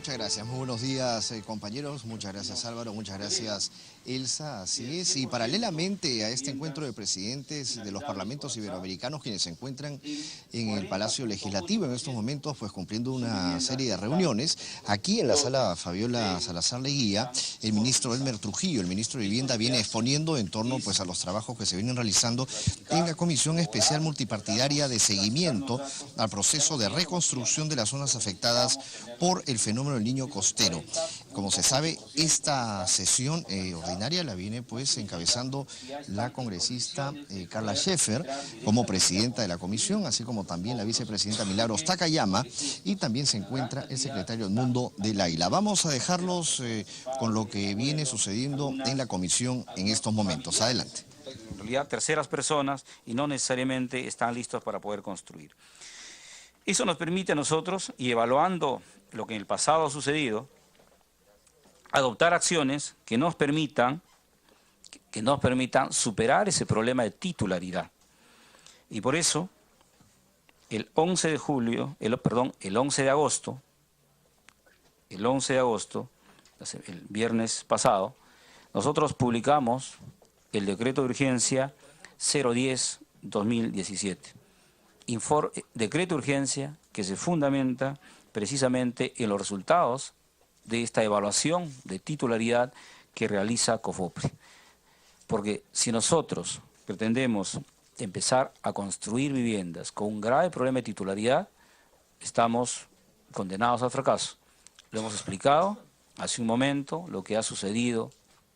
Muchas gracias, muy buenos días compañeros, muchas gracias Álvaro, muchas gracias Elsa, así es. Y paralelamente a este encuentro de presidentes de los parlamentos iberoamericanos quienes se encuentran en el Palacio Legislativo en estos momentos, pues cumpliendo una serie de reuniones, aquí en la sala Fabiola Salazar Leguía, el ministro Elmer Trujillo, el ministro de Vivienda, viene exponiendo en torno pues a los trabajos que se vienen realizando en la Comisión Especial Multipartidaria de Seguimiento al proceso de reconstrucción de las zonas afectadas por el fenómeno del Niño Costero. Como se sabe, esta sesión ordinaria la viene pues encabezando la congresista Carla Scheffer como presidenta de la comisión, así como también la vicepresidenta Milagros Takayama, y también se encuentra el secretario Edmundo del Águila. Vamos a dejarlos con lo que viene sucediendo en la comisión en estos momentos. Adelante. En realidad, terceras personas y no necesariamente están listos para poder construir. Eso nos permite a nosotros, y evaluando lo que en el pasado ha sucedido, adoptar acciones que nos permitan superar ese problema de titularidad. Y por eso, el 11 de agosto, el viernes pasado, nosotros publicamos el decreto de urgencia 010-2017. Decreto de urgencia que se fundamenta precisamente en los resultados de esta evaluación de titularidad que realiza COFOPRI. Porque si nosotros pretendemos empezar a construir viviendas con un grave problema de titularidad, estamos condenados al fracaso. Lo hemos explicado hace un momento, lo que ha sucedido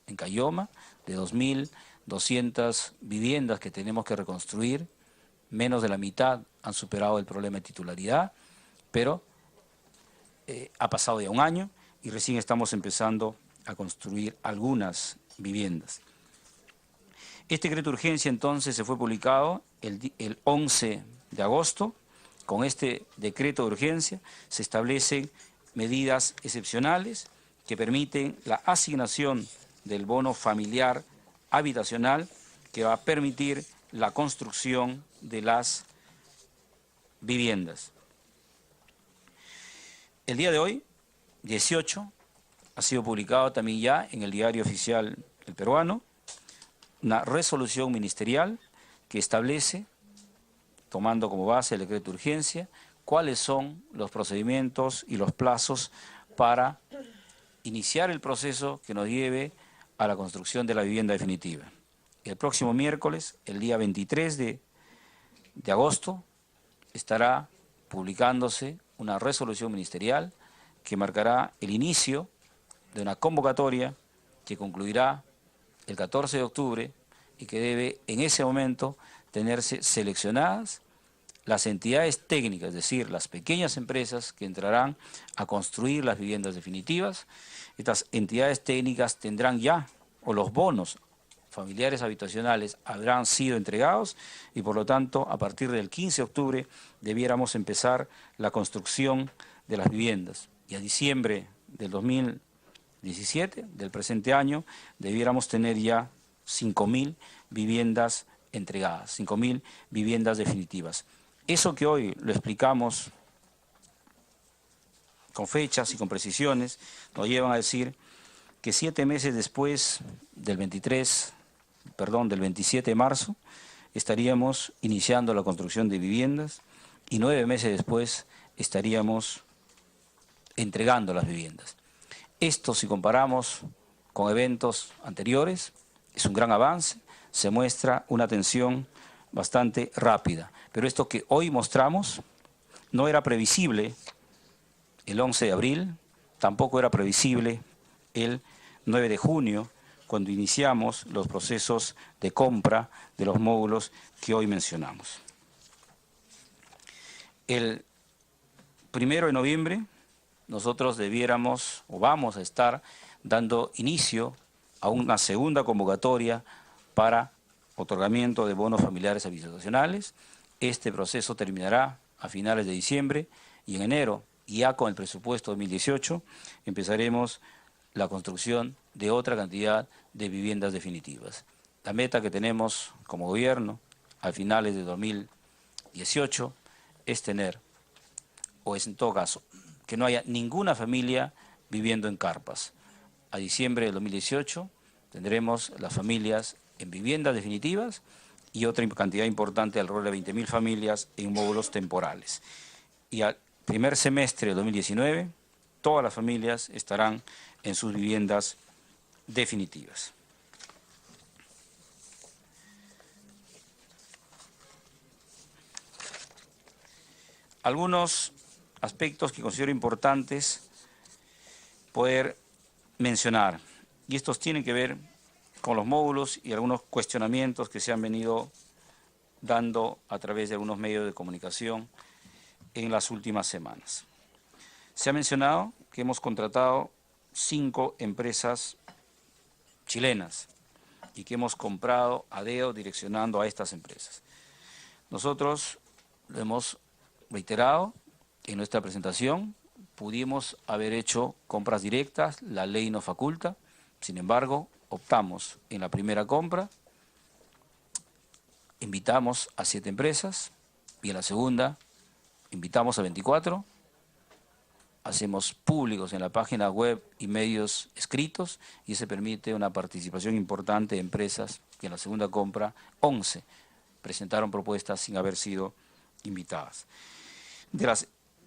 en Cayoma, de 2.200 viviendas que tenemos que reconstruir, menos de la mitad han superado el problema de titularidad, pero ha pasado ya un año y recién estamos empezando a construir algunas viviendas. Este decreto de urgencia entonces se fue publicado el 11 de agosto. Con este decreto de urgencia se establecen medidas excepcionales que permiten la asignación del bono familiar habitacional que va a permitir la construcción de las viviendas. El día de hoy, 18, ha sido publicado también ya en el Diario Oficial El Peruano una resolución ministerial que establece, tomando como base el decreto de urgencia, cuáles son los procedimientos y los plazos para iniciar el proceso que nos lleve a la construcción de la vivienda definitiva. El próximo miércoles, el día 23 de agosto, estará publicándose una resolución ministerial que marcará el inicio de una convocatoria que concluirá el 14 de octubre y que debe en ese momento tenerse seleccionadas las entidades técnicas, es decir, las pequeñas empresas que entrarán a construir las viviendas definitivas. Estas entidades técnicas tendrán ya, o los bonos familiares habitacionales habrán sido entregados y por lo tanto a partir del 15 de octubre debiéramos empezar la construcción de las viviendas. Y a diciembre del 2017, del presente año, debiéramos tener ya 5.000 viviendas entregadas, 5.000 viviendas definitivas. Eso que hoy lo explicamos con fechas y con precisiones nos llevan a decir que 7 meses después del 27 de marzo estaríamos iniciando la construcción de viviendas y 9 meses después estaríamos entregando las viviendas. Esto, si comparamos con eventos anteriores, es un gran avance, se muestra una atención bastante rápida. Pero esto que hoy mostramos no era previsible el 11 de abril, tampoco era previsible el 9 de junio, cuando iniciamos los procesos de compra de los módulos que hoy mencionamos. El 1 de noviembre nosotros debiéramos o vamos a estar dando inicio a una segunda convocatoria para otorgamiento de bonos familiares habitacionales. Este proceso terminará a finales de diciembre y en enero, ya con el presupuesto 2018, empezaremos la construcción de otra cantidad de viviendas definitivas. La meta que tenemos como gobierno a finales de 2018 es tener, o es en todo caso, que no haya ninguna familia viviendo en carpas. A diciembre del 2018 tendremos las familias en viviendas definitivas y otra cantidad importante, alrededor de 20.000 familias en módulos temporales. Y al primer semestre del 2019, todas las familias estarán en sus viviendas definitivas. Algunos aspectos que considero importantes poder mencionar, y estos tienen que ver con los módulos y algunos cuestionamientos que se han venido dando a través de algunos medios de comunicación en las últimas semanas. Se ha mencionado que hemos contratado 5 empresas chilenas y que hemos comprado a dedo direccionando a estas empresas. Nosotros lo hemos reiterado en nuestra presentación, pudimos haber hecho compras directas, la ley nos faculta, sin embargo, optamos en la primera compra, invitamos a 7 empresas y en la segunda invitamos a 24, hacemos públicos en la página web y medios escritos y se permite una participación importante de empresas y en la segunda compra 11 presentaron propuestas sin haber sido invitadas. De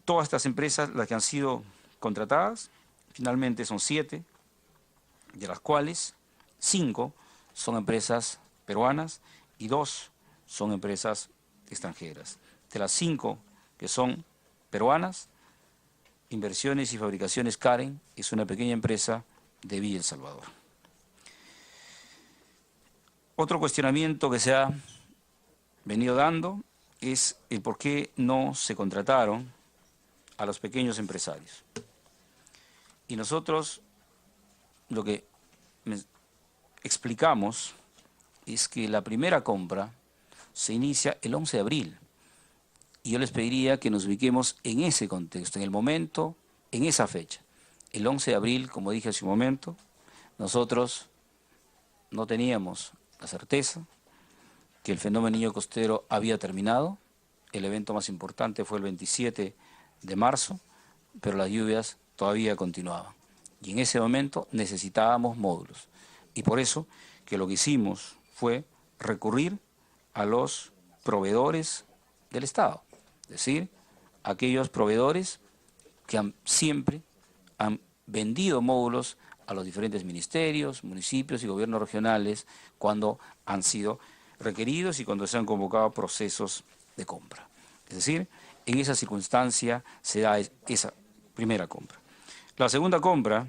todas estas empresas, las que han sido contratadas, finalmente son 7, de las cuales 5 son empresas peruanas y 2 son empresas extranjeras. De las 5 que son peruanas, Inversiones y Fabricaciones Karen es una pequeña empresa de Villa El Salvador. Otro cuestionamiento que se ha venido dando es el por qué no se contrataron a los pequeños empresarios. Y nosotros lo que explicamos es que la primera compra se inicia el 11 de abril. Y yo les pediría que nos ubiquemos en ese contexto, en el momento, en esa fecha. El 11 de abril, como dije hace un momento, nosotros no teníamos la certeza que el fenómeno Niño Costero había terminado. El evento más importante fue el 27 de marzo, pero las lluvias todavía continuaban. Y en ese momento necesitábamos módulos. Y por eso que lo que hicimos fue recurrir a los proveedores del Estado. Es decir, aquellos proveedores que siempre han vendido módulos a los diferentes ministerios, municipios y gobiernos regionales cuando han sido requeridos y cuando se han convocado procesos de compra. Es decir, en esa circunstancia se da esa primera compra. La segunda compra,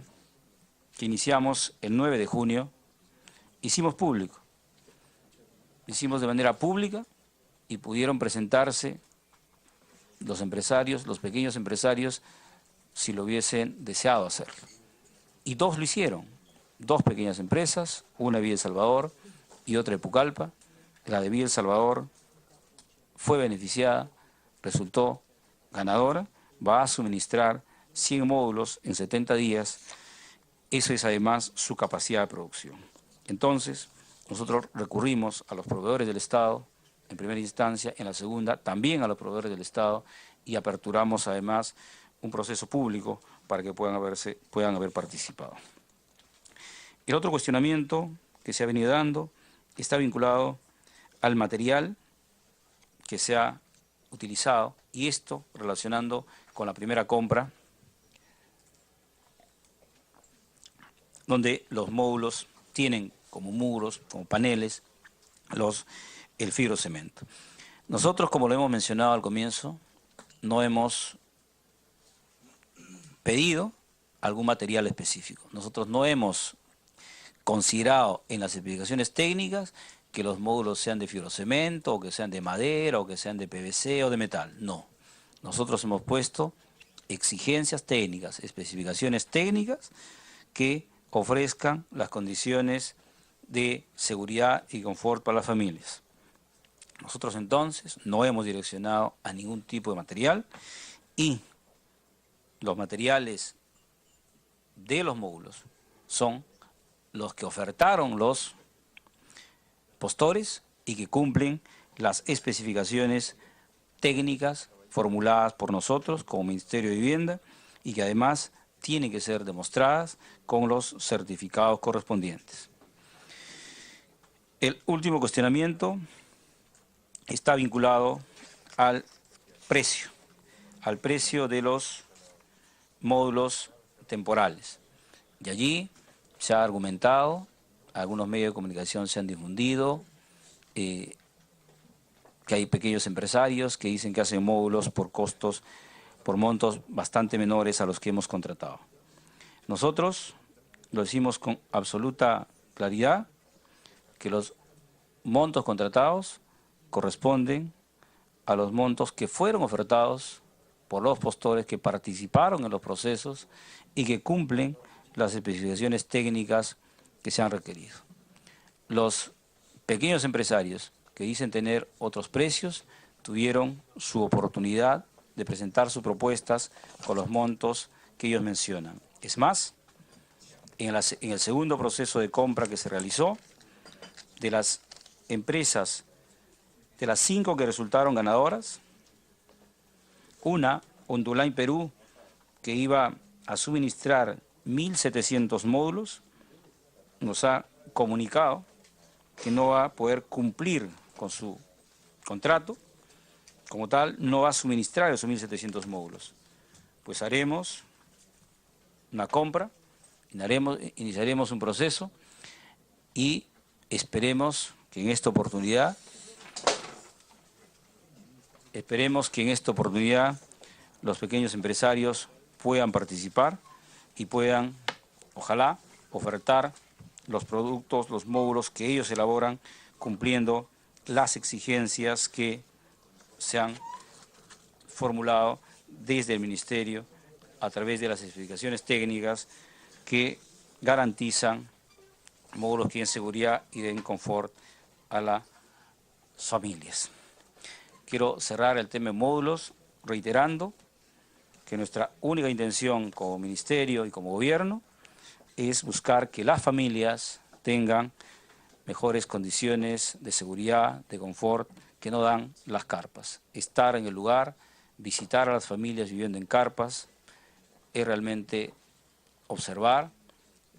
que iniciamos el 9 de junio, hicimos público. Hicimos de manera pública y pudieron presentarse los empresarios, los pequeños empresarios, si lo hubiesen deseado hacerlo. Y 2 lo hicieron, 2 pequeñas empresas, una de Villa El Salvador y otra de Pucallpa. La de Villa El Salvador fue beneficiada, resultó ganadora, va a suministrar 100 módulos en 70 días, eso es además su capacidad de producción. Entonces, nosotros recurrimos a los proveedores del Estado, en primera instancia, en la segunda, también a los proveedores del Estado, y aperturamos además un proceso público para que puedan haber participado. El otro cuestionamiento que se ha venido dando está vinculado al material que se ha utilizado, y esto relacionando con la primera compra, donde los módulos tienen como muros, como paneles, el fibrocemento. Nosotros, como lo hemos mencionado al comienzo, no hemos pedido algún material específico. Nosotros no hemos considerado en las especificaciones técnicas que los módulos sean de fibrocemento, o que sean de madera, o que sean de PVC o de metal. No. Nosotros hemos puesto exigencias técnicas, especificaciones técnicas que ofrezcan las condiciones de seguridad y confort para las familias. Nosotros entonces no hemos direccionado a ningún tipo de material y los materiales de los módulos son los que ofertaron los postores y que cumplen las especificaciones técnicas formuladas por nosotros como Ministerio de Vivienda y que además tienen que ser demostradas con los certificados correspondientes. El último cuestionamiento está vinculado al precio de los módulos temporales. Y allí se ha argumentado, algunos medios de comunicación se han difundido, que hay pequeños empresarios que dicen que hacen módulos por montos bastante menores a los que hemos contratado. Nosotros lo decimos con absoluta claridad, que los montos contratados corresponden a los montos que fueron ofertados por los postores que participaron en los procesos y que cumplen las especificaciones técnicas que se han requerido. Los pequeños empresarios que dicen tener otros precios tuvieron su oportunidad de presentar sus propuestas con los montos que ellos mencionan. Es más, en el segundo proceso de compra que se realizó, de las empresas, de las 5 que resultaron ganadoras, una, Ondulain Perú, que iba a suministrar 1.700 módulos, nos ha comunicado que no va a poder cumplir con su contrato, como tal, no va a suministrar esos 1.700 módulos. Pues haremos una compra, iniciaremos un proceso y esperemos que en esta oportunidad los pequeños empresarios puedan participar y puedan, ojalá, ofertar los productos, los módulos que ellos elaboran cumpliendo las exigencias que se han formulado desde el Ministerio a través de las especificaciones técnicas que garantizan módulos que den seguridad y den confort a las familias. Quiero cerrar el tema de módulos reiterando que nuestra única intención como Ministerio y como Gobierno es buscar que las familias tengan mejores condiciones de seguridad, de confort, que no dan las carpas. Estar en el lugar, visitar a las familias viviendo en carpas, es realmente observar,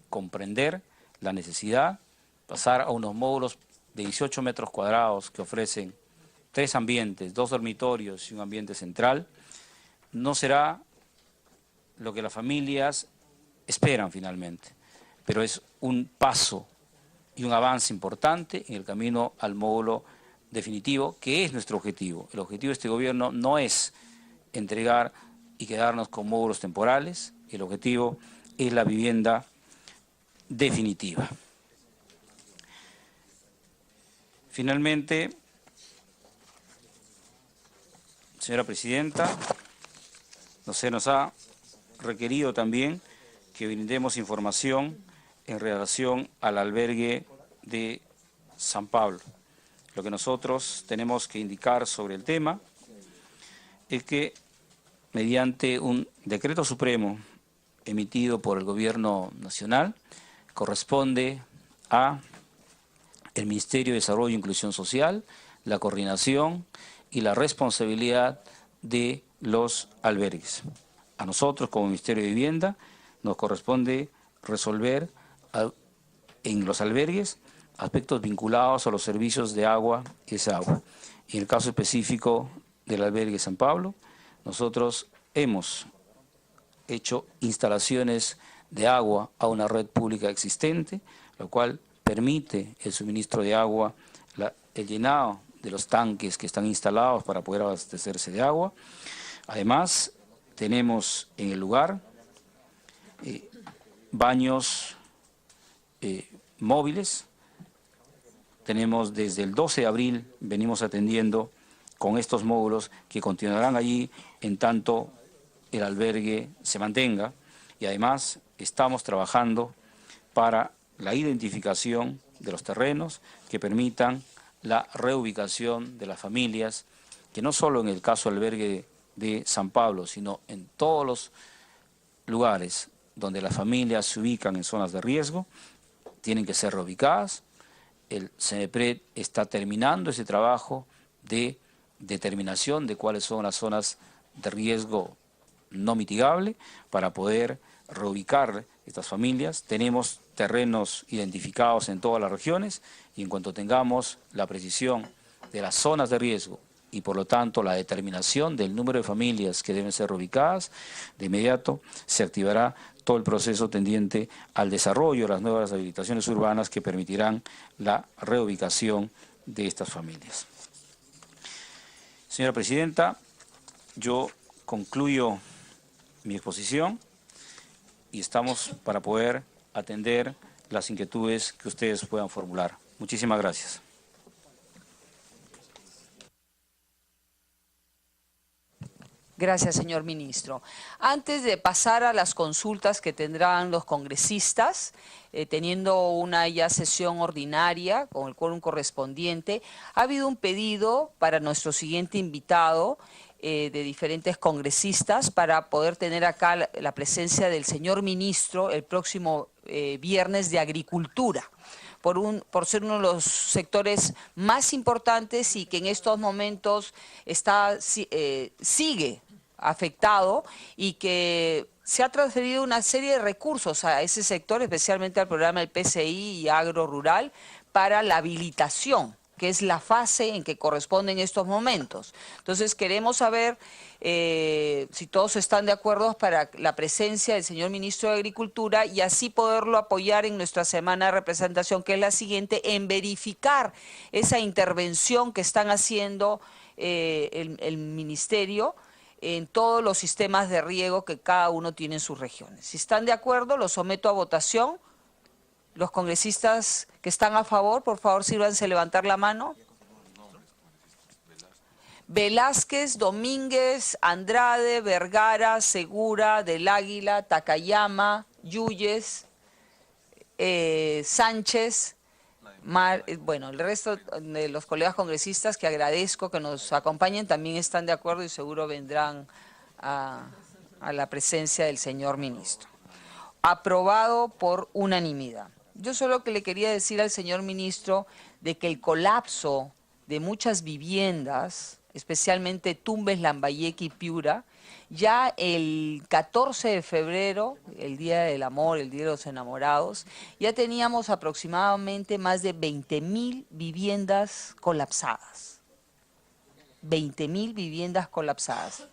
comprender la necesidad, pasar a unos módulos de 18 metros cuadrados que ofrecen 3 ambientes, 2 dormitorios y un ambiente central, no será lo que las familias esperan finalmente, pero es un paso y un avance importante en el camino al módulo definitivo, que es nuestro objetivo. El objetivo de este gobierno no es entregar y quedarnos con módulos temporales, el objetivo es la vivienda definitiva. Finalmente, señora Presidenta, se nos ha requerido también que brindemos información en relación al albergue de San Pablo. Lo que nosotros tenemos que indicar sobre el tema es que mediante un decreto supremo emitido por el Gobierno Nacional, corresponde a el Ministerio de Desarrollo e Inclusión Social la coordinación y la responsabilidad de los albergues. A nosotros, como Ministerio de Vivienda, nos corresponde resolver en los albergues aspectos vinculados a los servicios de agua y desagüe. En el caso específico del albergue San Pablo, nosotros hemos hecho instalaciones de agua a una red pública existente, lo cual permite el suministro de agua, el llenado de los tanques que están instalados para poder abastecerse de agua. Además, tenemos en el lugar baños móviles. Tenemos desde el 12 de abril, venimos atendiendo con estos módulos que continuarán allí en tanto el albergue se mantenga, y además estamos trabajando para la identificación de los terrenos que permitan la reubicación de las familias, que no solo en el caso del albergue de San Pablo, sino en todos los lugares donde las familias se ubican en zonas de riesgo, tienen que ser reubicadas. El CENEPRED está terminando ese trabajo de determinación de cuáles son las zonas de riesgo no mitigable para poder reubicar estas familias. Tenemos terrenos identificados en todas las regiones y en cuanto tengamos la precisión de las zonas de riesgo y por lo tanto la determinación del número de familias que deben ser reubicadas, de inmediato se activará todo el proceso tendiente al desarrollo de las nuevas habilitaciones urbanas que permitirán la reubicación de estas familias. Señora Presidenta, yo concluyo mi exposición y estamos para poder atender las inquietudes que ustedes puedan formular. Muchísimas gracias. Gracias, señor ministro. Antes de pasar a las consultas que tendrán los congresistas, teniendo una ya sesión ordinaria con el quórum correspondiente, ha habido un pedido para nuestro siguiente invitado de diferentes congresistas para poder tener acá la presencia del señor ministro el próximo viernes de Agricultura. Por ser uno de los sectores más importantes y que en estos momentos sigue afectado y que se ha transferido una serie de recursos a ese sector, especialmente al programa del PCI y Agro Rural, para la habilitación, que es la fase en que corresponde en estos momentos. Entonces queremos saber si todos están de acuerdo para la presencia del señor ministro de Agricultura y así poderlo apoyar en nuestra semana de representación, que es la siguiente, en verificar esa intervención que están haciendo el ministerio en todos los sistemas de riego que cada uno tiene en sus regiones. Si están de acuerdo, lo someto a votación. Los congresistas que están a favor, por favor, sírvanse levantar la mano. Velázquez, Domínguez, Andrade, Vergara, Segura, Del Águila, Takayama, Yuyes, Sánchez, bueno, el resto de los colegas congresistas que agradezco que nos acompañen también están de acuerdo y seguro vendrán a la presencia del señor ministro. Aprobado por unanimidad. Yo solo que le quería decir al señor ministro de que el colapso de muchas viviendas, especialmente Tumbes, Lambayeque y Piura, ya el 14 de febrero, el Día del Amor, el Día de los Enamorados, ya teníamos aproximadamente más de 20.000 viviendas colapsadas. 20.000 viviendas colapsadas.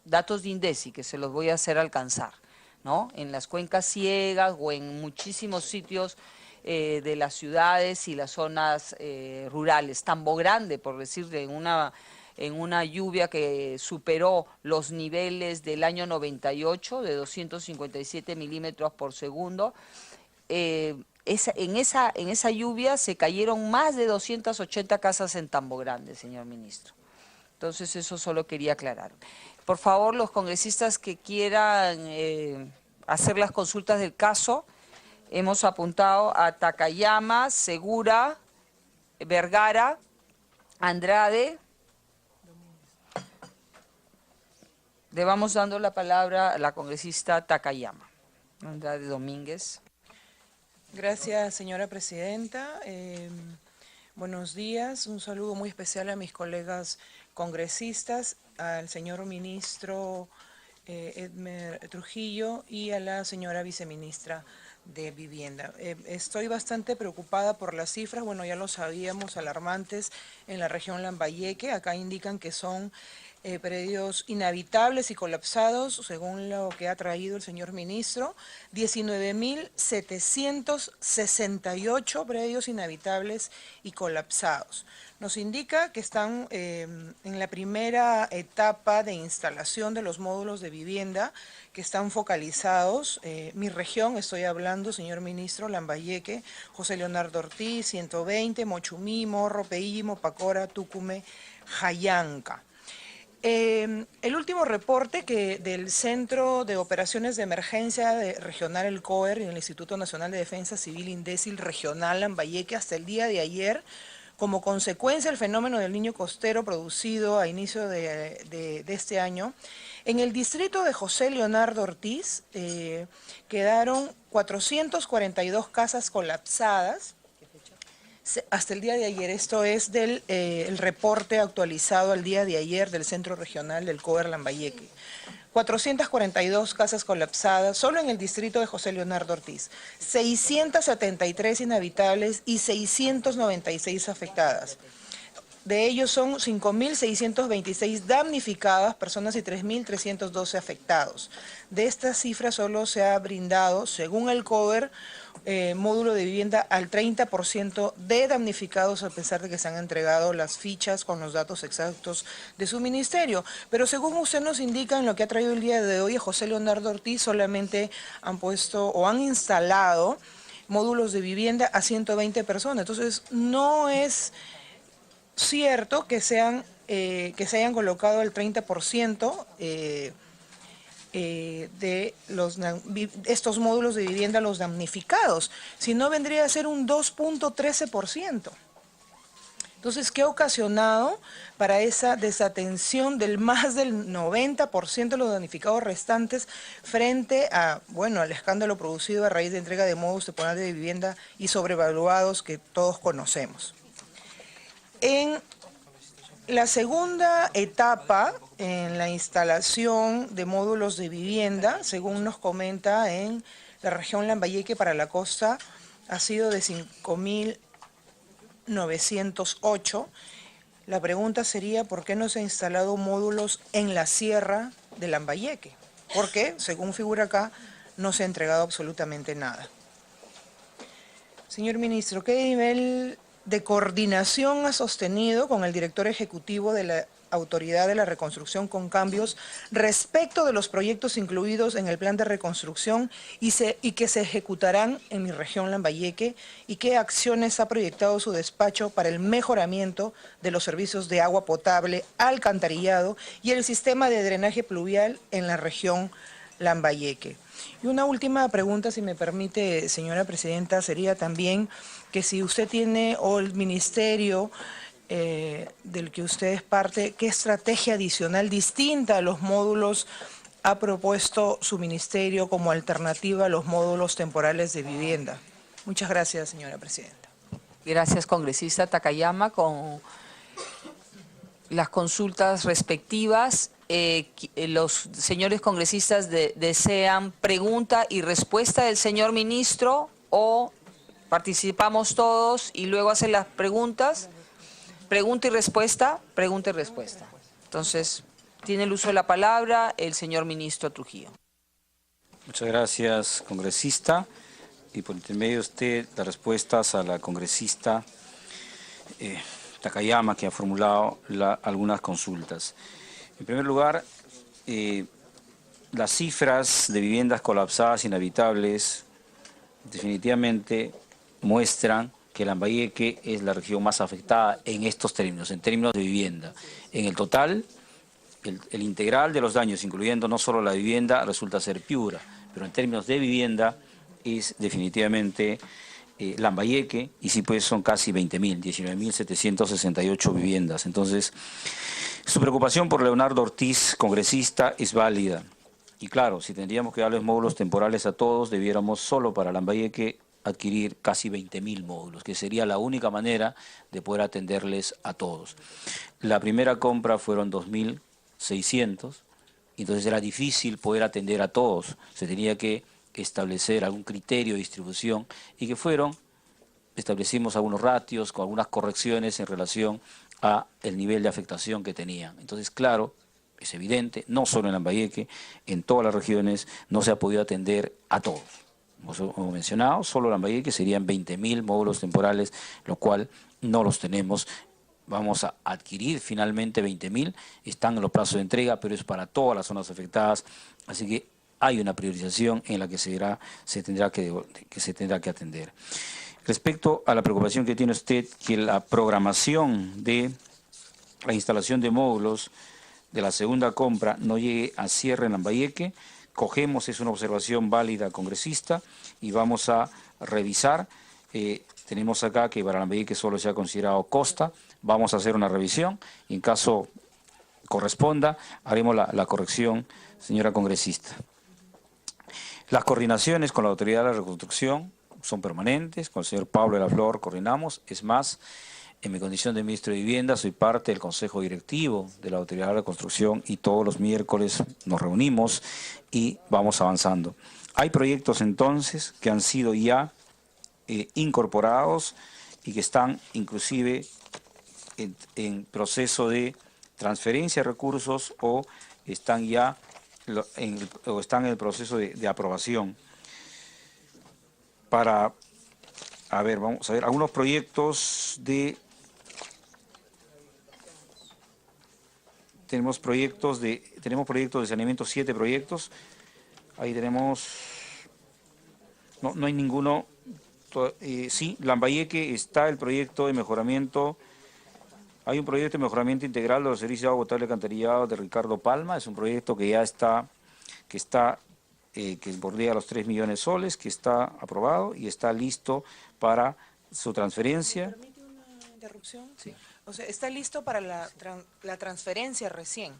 Datos de INDECI que se los voy a hacer alcanzar, ¿no? En las cuencas ciegas o en muchísimos sitios de las ciudades y las zonas rurales. Tambo Grande, por decirle, en una lluvia que superó los niveles del año 98 de 257 milímetros por segundo. En esa lluvia se cayeron más de 280 casas en Tambo Grande, señor ministro. Entonces eso solo quería aclarar. Por favor, los congresistas que quieran hacer las consultas del caso, hemos apuntado a Takayama, Segura, Vergara, Andrade. Le vamos dando la palabra a la congresista Takayama. Andrade Domínguez. Gracias, señora presidenta. Buenos días. Un saludo muy especial a mis colegas congresistas, al señor ministro Edmer Trujillo y a la señora viceministra de Vivienda. Estoy bastante preocupada por las cifras, bueno, ya lo sabíamos, alarmantes en la región Lambayeque. Acá indican que son predios inhabitables y colapsados, según lo que ha traído el señor ministro, 19.768 predios inhabitables y colapsados. Nos indica que están en la primera etapa de instalación de los módulos de vivienda que están focalizados. Mi región, estoy hablando, señor ministro, Lambayeque, José Leonardo Ortiz, 120, Mochumí, Morro, Peilli, Mopacora, Tucumé, Jayanca. El último reporte del Centro de Operaciones de Emergencia Regional, el COER, y el Instituto Nacional de Defensa Civil, INDECIL, Regional Lambayeque, hasta el día de ayer, como consecuencia del fenómeno del Niño Costero producido a inicio de este año, en el distrito de José Leonardo Ortiz quedaron 442 casas colapsadas, hasta el día de ayer. Esto es el reporte actualizado al día de ayer del Centro Regional del COER Lambayeque. 442 casas colapsadas, solo en el distrito de José Leonardo Ortiz, 673 inhabitables y 696 afectadas. De ellos son 5.626 damnificadas personas y 3.312 afectados. De estas cifras solo se ha brindado, según el COER, módulo de vivienda al 30% de damnificados, a pesar de que se han entregado las fichas con los datos exactos de su ministerio. Pero según usted nos indica, en lo que ha traído el día de hoy a José Leonardo Ortiz, solamente han puesto o han instalado módulos de vivienda a 120 personas. Entonces, no es cierto que se hayan colocado el 30% de estos módulos de vivienda a los damnificados, sino vendría a ser un 2.13%. Entonces, ¿qué ha ocasionado para esa desatención del más del 90% de los damnificados restantes frente a, bueno, al escándalo producido a raíz de entrega de módulos temporales de vivienda y sobrevaluados que todos conocemos? En la segunda etapa, en la instalación de módulos de vivienda, según nos comenta, en la región Lambayeque para la costa, ha sido de 5.908. La pregunta sería, ¿por qué no se han instalado módulos en la sierra de Lambayeque? Porque, según figura acá, no se ha entregado absolutamente nada. Señor ministro, ¿qué nivel de coordinación ha sostenido con el director ejecutivo de la Autoridad de la Reconstrucción con Cambios respecto de los proyectos incluidos en el plan de reconstrucción y que se ejecutarán en mi región Lambayeque, y qué acciones ha proyectado su despacho para el mejoramiento de los servicios de agua potable, alcantarillado y el sistema de drenaje pluvial en la región Lambayeque? Y una última pregunta, si me permite, señora presidenta, sería también que si usted tiene, o el ministerio del que usted es parte, ¿qué estrategia adicional distinta a los módulos ha propuesto su ministerio como alternativa a los módulos temporales de vivienda? Muchas gracias, señora presidenta. Gracias, congresista Takayama. Con las consultas respectivas, los señores congresistas desean pregunta y respuesta del señor ministro, o participamos todos y luego hacen las preguntas. Pregunta y respuesta, pregunta y respuesta. Entonces, tiene el uso de la palabra el señor ministro Trujillo. Muchas gracias, congresista. Y por intermedio de usted, las respuestas a la congresista Takayama, que ha formulado algunas consultas. En primer lugar, las cifras de viviendas colapsadas inhabitables definitivamente muestran que Lambayeque es la región más afectada en estos términos, en términos de vivienda. En el total, el integral de los daños, incluyendo no solo la vivienda, resulta ser Piura, pero en términos de vivienda es definitivamente Lambayeque, y sí, pues son casi 20.000, 19.768 viviendas. Entonces, su preocupación por Leonardo Ortiz, congresista, es válida. Y claro, si tendríamos que darles módulos temporales a todos, debiéramos solo para Lambayeque adquirir casi 20.000 módulos, que sería la única manera de poder atenderles a todos. La primera compra fueron 2.600, entonces era difícil poder atender a todos. Se tenía que establecer algún criterio de distribución, y que establecimos algunos ratios con algunas correcciones en relación a el nivel de afectación que tenían. Entonces, claro, es evidente, no solo en Lambayeque, en todas las regiones no se ha podido atender a todos. Como mencionado, solo Lambayeque serían 20.000 módulos temporales, lo cual no los tenemos. Vamos a adquirir finalmente 20.000, están en los plazos de entrega, pero es para todas las zonas afectadas, así que hay una priorización en la que se tendrá que atender. Respecto a la preocupación que tiene usted, que la programación de la instalación de módulos de la segunda compra no llegue a cierre en Lambayeque, cogemos, es una observación válida, congresista, y vamos a revisar. Tenemos acá que para Lambayeque solo se ha considerado costa, vamos a hacer una revisión, y en caso corresponda, haremos la corrección, señora congresista. Las coordinaciones con la Autoridad de la Reconstrucción son permanentes, con el señor Pablo de la Flor coordinamos, es más, En mi condición de ministro de Vivienda soy parte del Consejo Directivo de la Autoridad de la Construcción y todos los miércoles nos reunimos y vamos avanzando. Hay proyectos entonces que han sido ya incorporados y que están inclusive en proceso de transferencia de recursos o están ya en el proceso de aprobación. Vamos a ver, algunos proyectos tenemos proyectos de saneamiento, 7 proyectos. Ahí tenemos, no hay ninguno. Sí, Lambayeque está el proyecto de mejoramiento. Hay un proyecto de mejoramiento integral de los servicios de agua potable y alcantarillado de Ricardo Palma. Es un proyecto que ya está, que bordea los 3 millones de soles, que está aprobado y está listo para su transferencia. ¿Me permite una interrupción? Sí. O sea, está listo para la transferencia recién.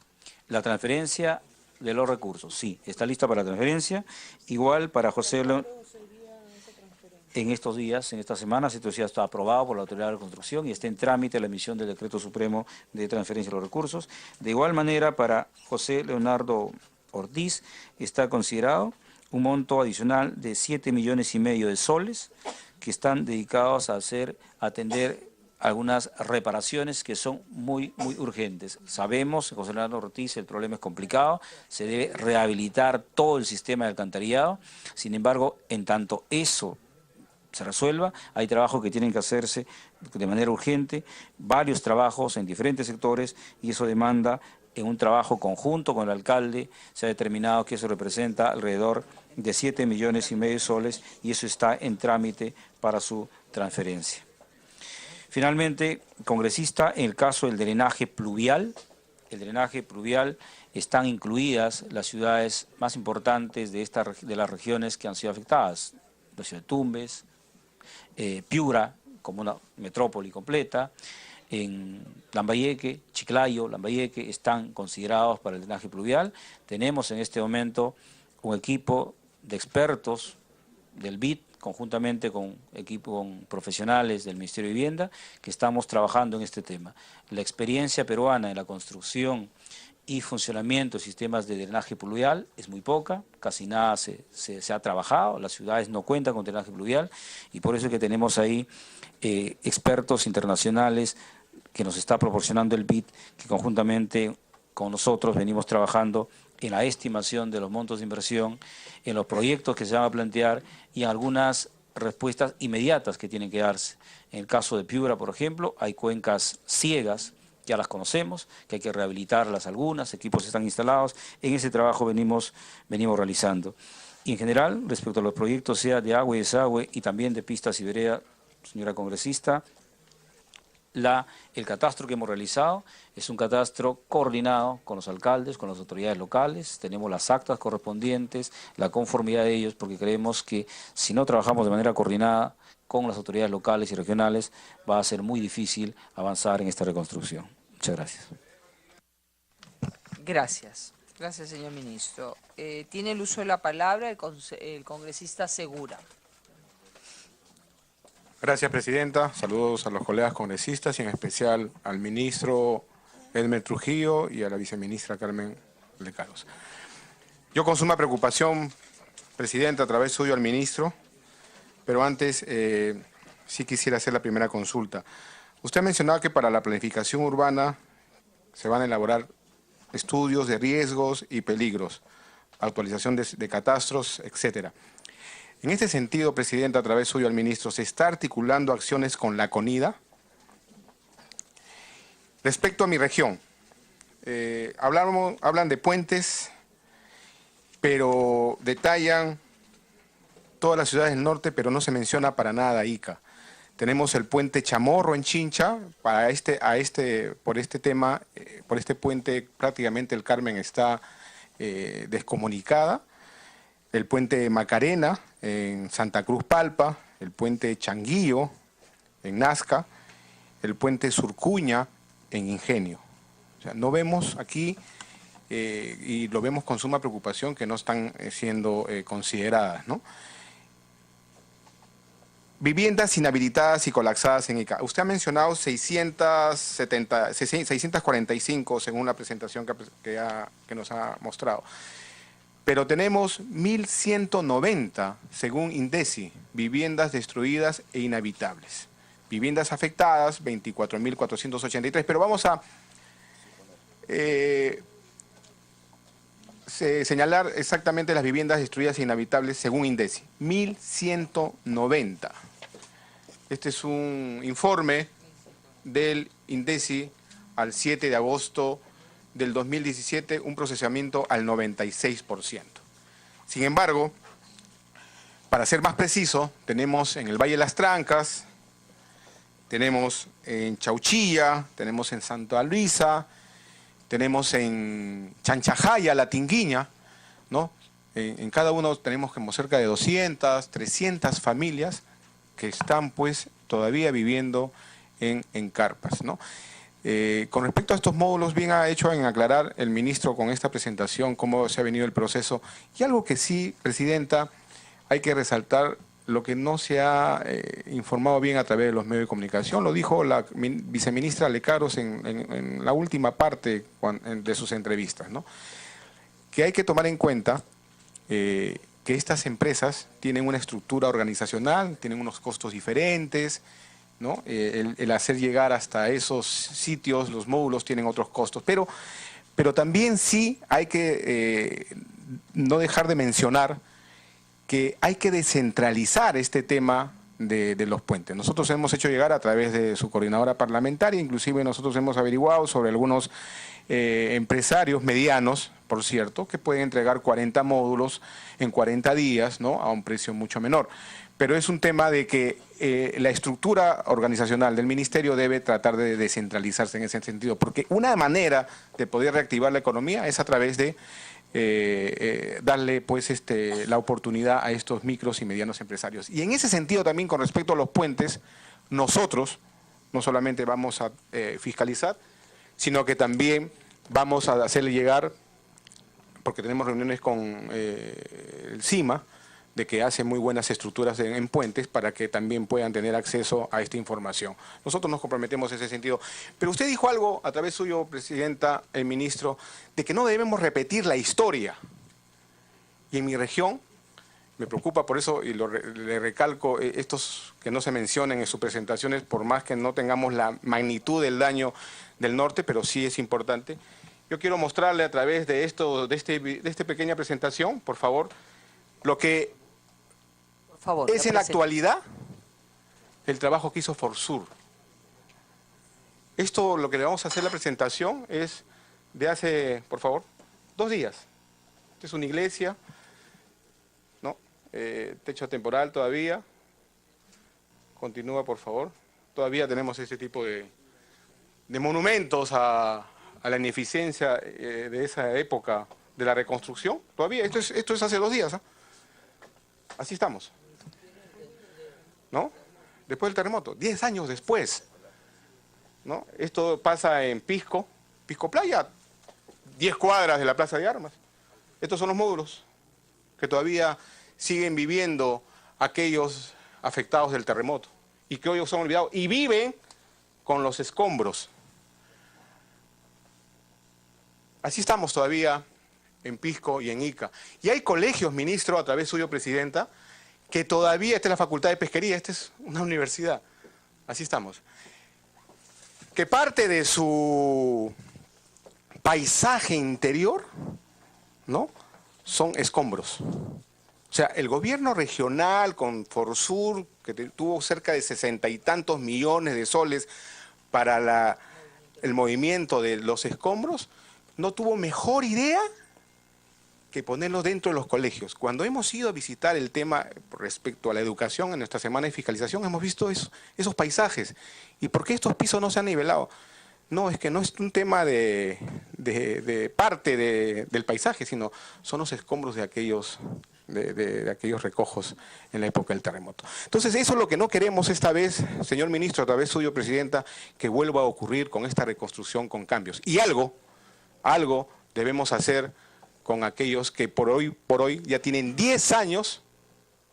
La transferencia de los recursos, sí, está lista para la transferencia. Igual para José León. En estos días, en estas semanas, esto ya está aprobado por la Autoridad de la Construcción y está en trámite la emisión del Decreto Supremo de Transferencia de los Recursos. De igual manera, para José Leonardo Ortiz está considerado un monto adicional de 7,5 millones de soles que están dedicados a atender algunas reparaciones que son muy urgentes. Sabemos, José Leonardo Ortiz, el problema es complicado, se debe rehabilitar todo el sistema de alcantarillado. Sin embargo, en tanto eso se resuelva, hay trabajos que tienen que hacerse de manera urgente, varios trabajos en diferentes sectores, y eso demanda en un trabajo conjunto con el alcalde. Se ha determinado que eso representa alrededor de 7,5 millones de soles y eso está en trámite para su transferencia. Finalmente, congresista, en el caso del drenaje pluvial, están incluidas las ciudades más importantes de las regiones que han sido afectadas, la ciudad de Tumbes, Piura, como una metrópoli completa, en Lambayeque, Chiclayo, Lambayeque, están considerados para el drenaje pluvial. Tenemos en este momento un equipo de expertos del BID, conjuntamente con profesionales del Ministerio de Vivienda, que estamos trabajando en este tema. La experiencia peruana en la construcción y funcionamiento de sistemas de drenaje pluvial es muy poca, casi nada se ha trabajado, las ciudades no cuentan con drenaje pluvial y por eso es que tenemos ahí expertos internacionales que nos está proporcionando el BID, que conjuntamente con nosotros venimos trabajando en la estimación de los montos de inversión, en los proyectos que se van a plantear y en algunas respuestas inmediatas que tienen que darse. En el caso de Piura, por ejemplo, hay cuencas ciegas, ya las conocemos, que hay que rehabilitarlas algunas, equipos están instalados, en ese trabajo venimos realizando. Y en general, respecto a los proyectos, sea de agua y desagüe y también de pistas y veredas, señora congresista, el catastro que hemos realizado es un catastro coordinado con los alcaldes, con las autoridades locales, tenemos las actas correspondientes, la conformidad de ellos, porque creemos que si no trabajamos de manera coordinada con las autoridades locales y regionales, va a ser muy difícil avanzar en esta reconstrucción. Muchas gracias. Gracias. Gracias, señor ministro. Tiene el uso de la palabra el congresista Segura. Gracias, presidenta. Saludos a los colegas congresistas y en especial al ministro Elmer Trujillo y a la viceministra Carmen Lecaros. Yo con suma preocupación, presidenta, a través suyo al ministro, pero antes sí quisiera hacer la primera consulta. Usted ha mencionado que para la planificación urbana se van a elaborar estudios de riesgos y peligros, actualización de catastros, etcétera. En este sentido, presidenta, a través suyo al ministro, ¿se está articulando acciones con la CONIDA? Respecto a mi región, hablan de puentes, pero detallan todas las ciudades del norte, pero no se menciona para nada Ica. Tenemos el puente Chamorro en Chincha, por este puente prácticamente el Carmen está descomunicada. El puente Macarena en Santa Cruz Palpa, el puente Changuillo en Nazca, el puente Surcuña en Ingenio. O sea, no vemos aquí, y lo vemos con suma preocupación, que no están siendo consideradas, ¿no? viviendas inhabilitadas y colapsadas en Ica. Usted ha mencionado 645 según la presentación que nos ha mostrado. Pero tenemos 1.190, según INDECI, viviendas destruidas e inhabitables. Viviendas afectadas, 24.483. Pero vamos a señalar exactamente las viviendas destruidas e inhabitables según INDECI. 1.190. Este es un informe del INDECI al 7 de agosto del 2017, un procesamiento al 96%. Sin embargo, para ser más preciso, tenemos en el Valle de las Trancas, tenemos en Chauchilla, tenemos en Santa Luisa, tenemos en Chanchajaya, La Tinguiña, ¿no? En cada uno tenemos como cerca de 200, 300 familias que están pues todavía viviendo en carpas, ¿no? Con respecto a estos módulos, bien ha hecho en aclarar el ministro con esta presentación cómo se ha venido el proceso. Y algo que sí, Presidenta, hay que resaltar lo que no se ha informado bien a través de los medios de comunicación. Lo dijo la viceministra Lecaros en la última parte de sus entrevistas, ¿no? Que hay que tomar en cuenta que estas empresas tienen una estructura organizacional, tienen unos costos diferentes, ¿no? El hacer llegar hasta esos sitios, los módulos tienen otros costos, pero también sí hay que no dejar de mencionar que hay que descentralizar este tema de los puentes. Nosotros hemos hecho llegar a través de su coordinadora parlamentaria, inclusive nosotros hemos averiguado sobre algunos empresarios medianos, por cierto, que pueden entregar 40 módulos en 40 días, ¿no? A un precio mucho menor. Pero es un tema de que la estructura organizacional del ministerio debe tratar de descentralizarse en ese sentido, porque una manera de poder reactivar la economía es a través de darle pues la oportunidad a estos micros y medianos empresarios. Y en ese sentido también con respecto a los puentes, nosotros no solamente vamos a fiscalizar, sino que también vamos a hacerle llegar, porque tenemos reuniones con el CIMA, de que hace muy buenas estructuras en puentes para que también puedan tener acceso a esta información. Nosotros nos comprometemos en ese sentido. Pero usted dijo algo, a través suyo, Presidenta, el ministro, de que no debemos repetir la historia. Y en mi región, me preocupa por eso, y le recalco, estos que no se mencionen en sus presentaciones, por más que no tengamos la magnitud del daño del norte, pero sí es importante. Yo quiero mostrarle a través de esta pequeña presentación, por favor, lo que es en la actualidad el trabajo que hizo Forsur. Esto, lo que le vamos a hacer la presentación, es de hace, por favor, 2 días. Esta es una iglesia, ¿no? Techo temporal todavía. Continúa, por favor. Todavía tenemos este tipo de monumentos a la ineficiencia de esa época de la reconstrucción. Todavía, esto es hace 2 días, ¿eh? Así estamos, ¿no? Después del terremoto, 10 años después, ¿no? Esto pasa en Pisco Playa, 10 cuadras de la Plaza de Armas. Estos son los módulos que todavía siguen viviendo aquellos afectados del terremoto y que hoy son olvidados y viven con los escombros. Así estamos todavía en Pisco y en Ica. Y hay colegios, ministro, a través suyo, Presidenta, que todavía, esta es la Facultad de Pesquería, esta es una universidad, así estamos, que parte de su paisaje interior, ¿no?, son escombros. O sea, el gobierno regional con Forsur, que tuvo cerca de 60 y tantos millones de soles para el movimiento de los escombros, no tuvo mejor idea que ponerlos dentro de los colegios. Cuando hemos ido a visitar el tema respecto a la educación en nuestra semana de fiscalización, hemos visto esos paisajes. ¿Y por qué estos pisos no se han nivelado? No, es que no es un tema de parte del paisaje, sino son los escombros de aquellos recojos en la época del terremoto. Entonces, eso es lo que no queremos esta vez, señor ministro, a través suyo, Presidenta, que vuelva a ocurrir con esta reconstrucción con cambios. Y algo debemos hacer con aquellos que por hoy ya tienen 10 años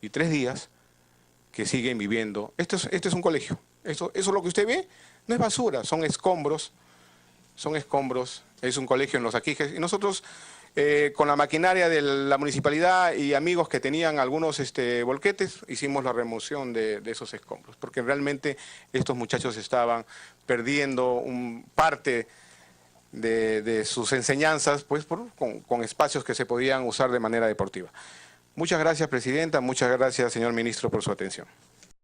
y 3 días que siguen viviendo. Esto es un colegio. Eso lo que usted ve no es basura, son escombros, es un colegio en Los Aquijes. Y nosotros, con la maquinaria de la municipalidad y amigos que tenían algunos volquetes, hicimos la remoción de esos escombros, porque realmente estos muchachos estaban perdiendo parte de sus enseñanzas, pues con espacios que se podían usar de manera deportiva. Muchas gracias, presidenta, muchas gracias, señor ministro, por su atención.